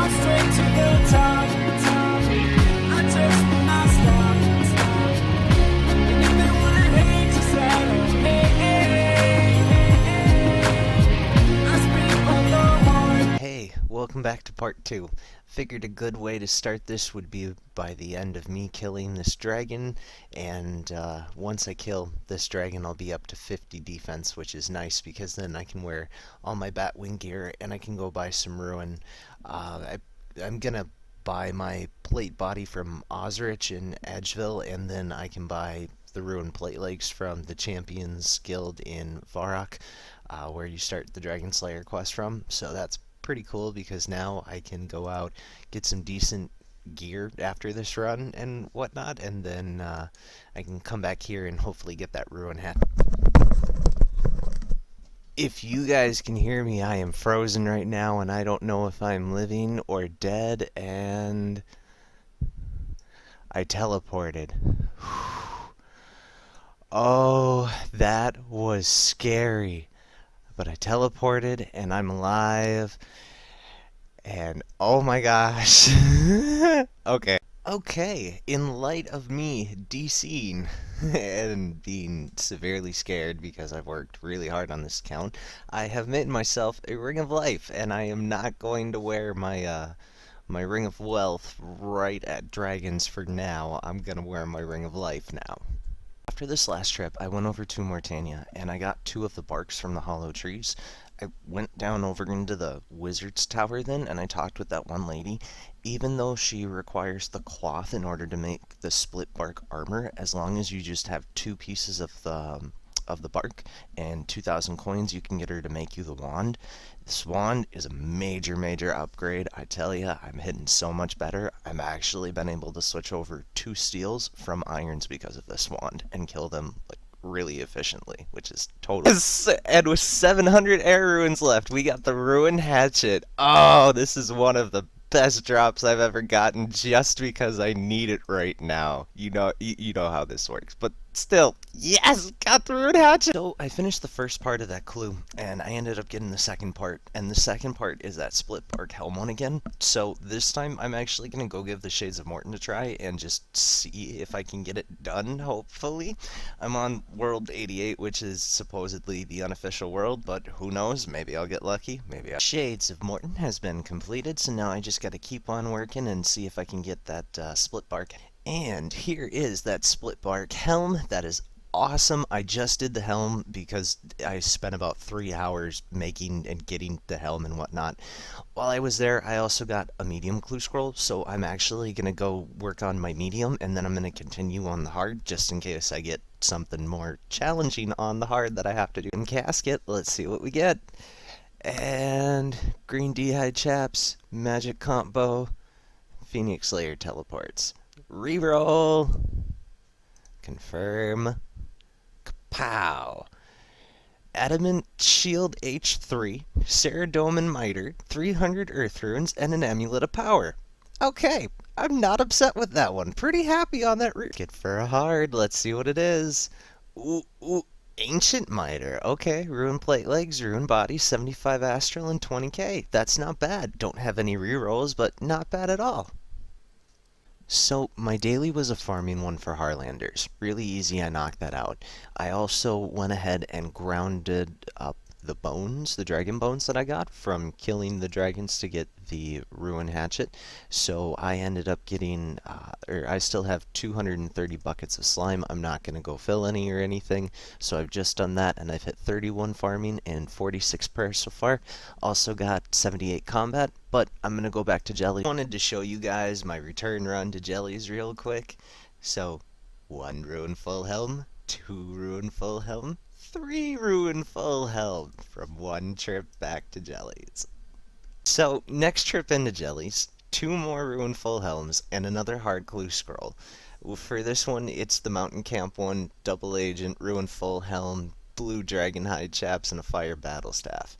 straight to the top. I just will not stop. And if they wanna hate, just say, I speak from the heart. Hey, welcome back to part 2. Figured a good way to start this would be by the end of me killing this dragon, and once I kill this dragon I'll be up to 50 defense, which is nice because then I can wear all my Batwing gear and I can go buy some Ruin. I'm gonna buy my plate body from Osrich in Edgeville, and then I can buy the Ruin plate legs from the Champions Guild in Varrock, where you start the Dragon Slayer quest from. So that's pretty cool because now I can go out, get some decent gear after this run and whatnot, and then I can come back here and hopefully get that Ruin hat. If you guys can hear me, I am frozen right now and I don't know if I'm living or dead, and I teleported. Oh, that was scary. But I teleported and I'm alive. And oh my gosh. Okay, in light of me DCing and being severely scared because I've worked really hard on this account, I have made myself a Ring of Life, and I am not going to wear my my Ring of Wealth right at dragons for now. I'm gonna wear my Ring of Life now. After this last trip, I went over to Mortania, and I got 2 of the barks from the hollow trees. I went down over into the wizard's tower then, and I talked with that one lady. Even though she requires the cloth in order to make the split bark armor, as long as you just have 2 pieces of the bark and 2,000 coins, you can get her to make you the wand. This wand is a major upgrade. I tell ya, I'm hitting so much better. I've actually been able to switch over 2 steels from irons because of this wand and kill them like really efficiently, which is totally. And with 700 air ruins left, we got the Ruin Hatchet. Oh, this is one of the best drops I've ever gotten just because I need it right now. You know how this works, but still, yes, got the Ruin Hatchet. So I finished the first part of that clue, and I ended up getting the second part, and the second part is that split bark helm one again. So this time I'm actually gonna go give the Shades of Morton a try and just see if I can get it done, hopefully. I'm on world 88, which is supposedly the unofficial world, but who knows, maybe I'll get lucky, maybe I'll... Shades of Morton has been completed, so now I just gotta keep on working and see if I can get that split bark. And here is that split bark helm. That is awesome. I just did the helm because I spent about 3 hours making and getting the helm and whatnot. While I was there, I also got a medium clue scroll, so I'm actually going to go work on my medium, and then I'm going to continue on the hard, just in case I get something more challenging on the hard that I have to do. In casket, let's see what we get. And green d'hide chaps, magic combo, Phoenix Slayer teleports. Reroll. Confirm. Kapow. Adamant Shield H3, Ceradomin Miter, 300 Earth Runes, and an Amulet of Power. Okay, I'm not upset with that one. Pretty happy on that route. Get for a hard. Let's see what it is. Ooh, Ancient Miter. Okay, Ruin Plate Legs, Ruin Body, 75 Astral, and 20k. That's not bad. Don't have any rerolls, but not bad at all. So, my daily was a farming one for Harlanders. Really easy, I knocked that out. I also went ahead and grounded up the bones, the dragon bones that I got from killing the dragons to get the Ruin Hatchet. So I ended up getting, I still have 230 buckets of slime. I'm not going to go fill any or anything. So I've just done that, and I've hit 31 farming and 46 prayers so far. Also got 78 combat, but I'm going to go back to Jelly. I wanted to show you guys my return run to Jellies real quick. So, 1 Ruin Full Helm, 2 Ruin Full Helm, 3 Ruin Full Helm from 1 trip back to Jellies. So, next trip into Jellies, 2 more Ruin Full Helms, and another hard clue scroll. For this one, it's the Mountain Camp one, Double Agent, Ruin Full Helm, Blue Dragon Hide Chaps, and a Fire Battle Staff.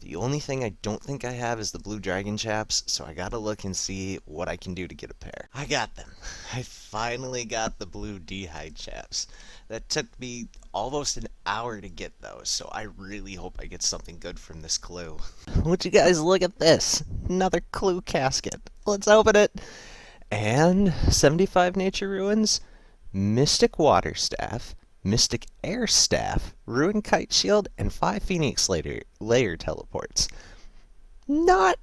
The only thing I don't think I have is the blue dragon chaps, so I gotta look and see what I can do to get a pair. I got them. I finally got the blue d'hide chaps. That took me almost an hour to get those, so I really hope I get something good from this clue. Would you guys look at this? Another clue casket. Let's open it. And 75 nature ruins, mystic water staff, mystic air staff, ruined kite shield, and 5 phoenix layer teleports. Not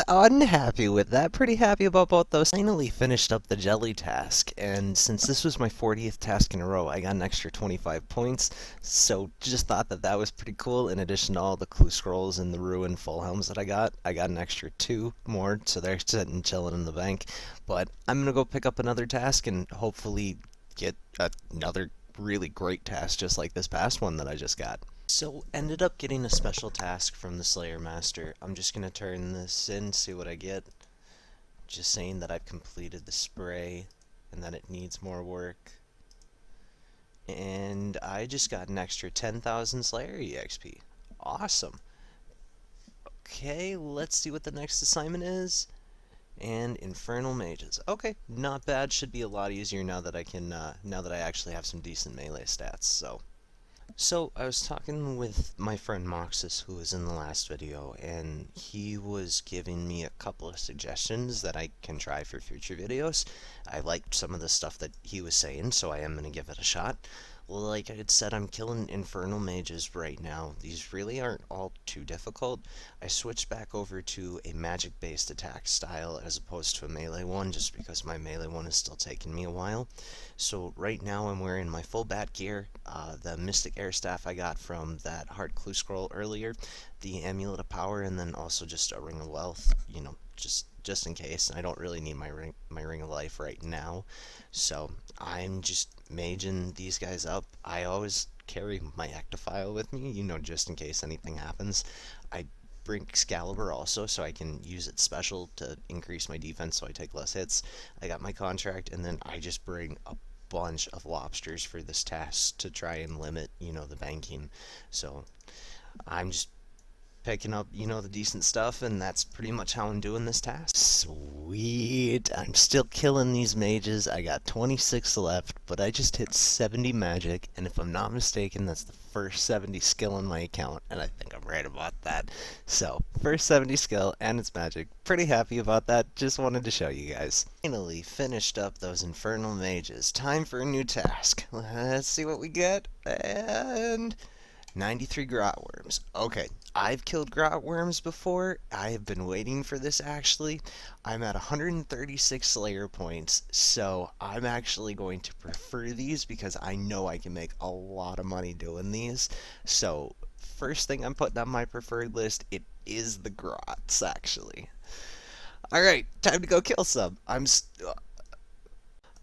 unhappy with that. Pretty happy about both those. Finally finished up the jelly task, and since this was my 40th task in a row, I got an extra 25 points, so just thought that that was pretty cool. In addition to all the clue scrolls and the ruined full helms that I got an extra 2 more, so they're sitting chilling in the bank. But I'm gonna go pick up another task and hopefully get another really great task just like this past one that I just got. So, ended up getting a special task from the Slayer Master. I'm just going to turn this in, see what I get. Just saying that I've completed the spray and that it needs more work. And I just got an extra 10,000 Slayer EXP. Awesome. Okay, let's see what the next assignment is. And Infernal Mages. Okay, not bad. Should be a lot easier now that I can, now that I actually have some decent melee stats, So, I was talking with my friend Moxus, who was in the last video, and he was giving me a couple of suggestions that I can try for future videos. I liked some of the stuff that he was saying, so I am going to give it a shot. Like I had said, I'm killing Infernal Mages right now. These really aren't all too difficult. I switched back over to a magic-based attack style as opposed to a melee one, just because my melee one is still taking me a while. So right now I'm wearing my full bat gear, the Mystic Air Staff I got from that hard clue scroll earlier, the Amulet of Power, and then also just a Ring of Wealth, you know, just in case. I don't really need my ring of life right now, so I'm just maging these guys up. I always carry my Ectophile with me, you know, just in case anything happens. I bring Excalibur also, so I can use it special to increase my defense so I take less hits. I got my contract, and then I just bring a bunch of lobsters for this task to try and limit, you know, the banking. So I'm just picking up, you know, the decent stuff, and that's pretty much how I'm doing this task. Sweet! I'm still killing these mages. I got 26 left, but I just hit 70 magic, and if I'm not mistaken, that's the first 70 skill in my account, and I think I'm right about that. So, first 70 skill, and it's magic. Pretty happy about that. Just wanted to show you guys. Finally finished up those Infernal Mages. Time for a new task. Let's see what we get, and 93 grot worms. Okay, I've killed grot worms before. I have been waiting for this actually. I'm at 136 Slayer points, so I'm actually going to prefer these because I know I can make a lot of money doing these. So, first thing I'm putting on my preferred list, it is the grots actually. Alright, time to go kill some.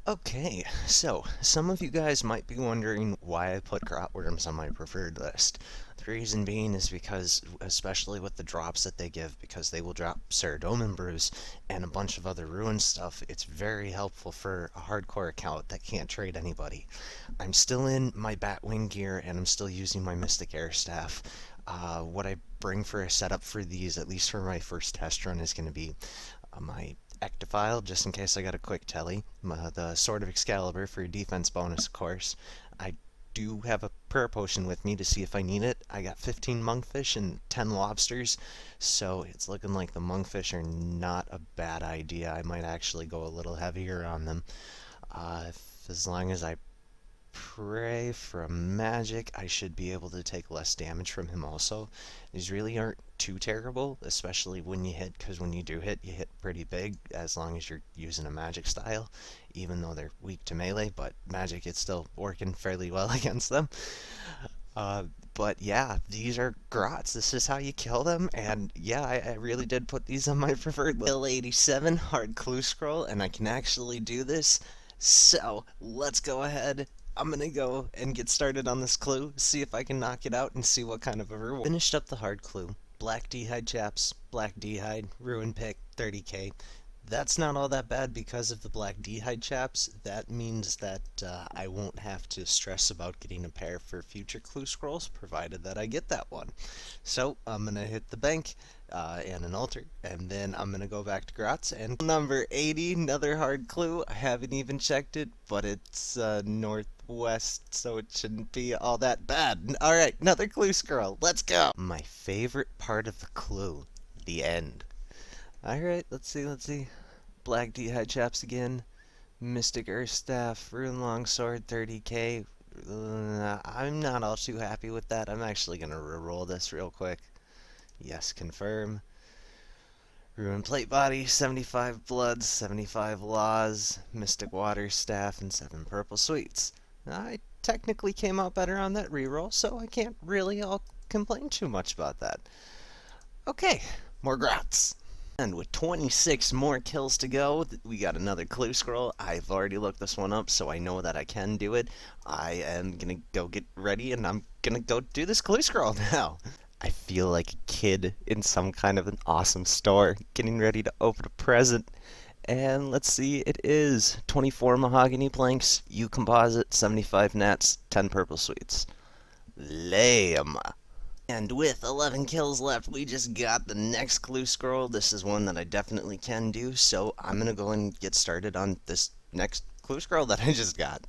Okay, so some of you guys might be wondering why I put grot worms on my preferred list. The reason being is because, especially with the drops that they give, because they will drop Ceradomin Brews and a bunch of other ruin stuff, it's very helpful for a hardcore account that can't trade anybody. I'm still in my Batwing gear and I'm still using my Mystic Air Staff. What I bring for a setup for these, at least for my first test run, is going to be my Ectophile, just in case I got a quick telly. The Sword of Excalibur for your defense bonus, of course. I do have a prayer potion with me to see if I need it. I got 15 monkfish and 10 lobsters, so it's looking like the monkfish are not a bad idea. I might actually go a little heavier on them. As long as I pray from magic, I should be able to take less damage from him also. These really aren't too terrible, especially when you hit, because when you do hit, you hit pretty big, as long as you're using a magic style, even though they're weak to melee, but magic is still working fairly well against them. But yeah, these are grots. This is how you kill them, and yeah, I really did put these on my preferred list. Level 87 hard clue scroll, and I can actually do this. So, let's go ahead. I'm gonna go and get started on this clue, see if I can knock it out, and see what kind of a reward. Finished up the hard clue. Black d'hide chaps, black d'hide, ruin pick, 30k. That's not all that bad because of the black dehyde chaps. That means that I won't have to stress about getting a pair for future clue scrolls, provided that I get that one. So I'm gonna hit the bank and an altar, and then I'm gonna go back to Gratz and number 80, another hard clue. I haven't even checked it, but it's northwest, so it shouldn't be all that bad. All right, another clue scroll. Let's go. My favorite part of the clue, the end. All right, let's see. Black Dehyde Chaps again. Mystic Earth Staff, Rune Longsword, 30k. I'm not all too happy with that. I'm actually going to reroll this real quick. Yes, confirm. Ruin Plate Body, 75 Bloods, 75 Laws, Mystic Water Staff, and 7 Purple Sweets. I technically came out better on that reroll, so I can't really all complain too much about that. Okay, more grats. And with 26 more kills to go, we got another clue scroll. I've already looked this one up, so I know that I can do it. I am gonna go get ready, and I'm gonna go do this clue scroll now. I feel like a kid in some kind of an awesome store, getting ready to open a present. And let's see, it is 24 mahogany planks, U composite, 75 nats, 10 purple sweets. Lame. And with 11 kills left, we just got the next clue scroll. This is one that I definitely can do, so I'm going to go and get started on this next clue scroll that I just got.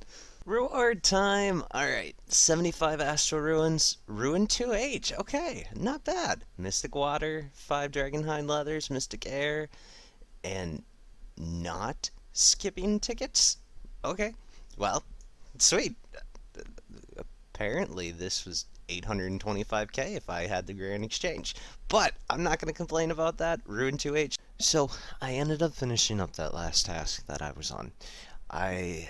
Reward time! Alright, 75 Astral Ruins, Ruin 2H, okay, not bad. Mystic Water, 5 Dragonhide Leathers, Mystic Air, and not skipping tickets? Okay, well, sweet. Apparently this was 825k if I had the grand exchange. But I'm not going to complain about that. Ruin 2H. So I ended up finishing up that last task that I was on. I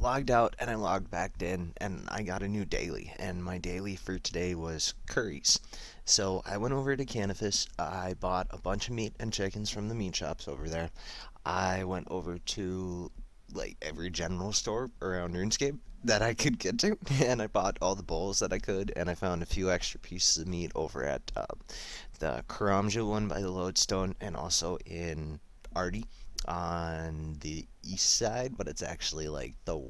logged out and I logged back in and I got a new daily. And my daily for today was curries. So I went over to Canifus. I bought a bunch of meat and chickens from the meat shops over there. I went over to like every general store around Runescape that I could get to, and I bought all the bowls that I could, and I found a few extra pieces of meat over at the Karamja one by the Lodestone, and also in Artie on the east side, but it's actually like but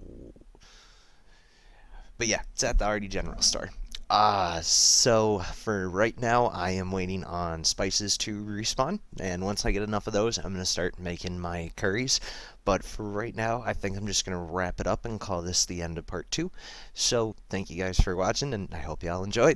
yeah, it's at the Artie General Store. So for right now, I am waiting on spices to respawn, and once I get enough of those, I'm going to start making my curries. But for right now, I think I'm just going to wrap it up and call this the end of part 2. So thank you guys for watching, and I hope y'all enjoyed.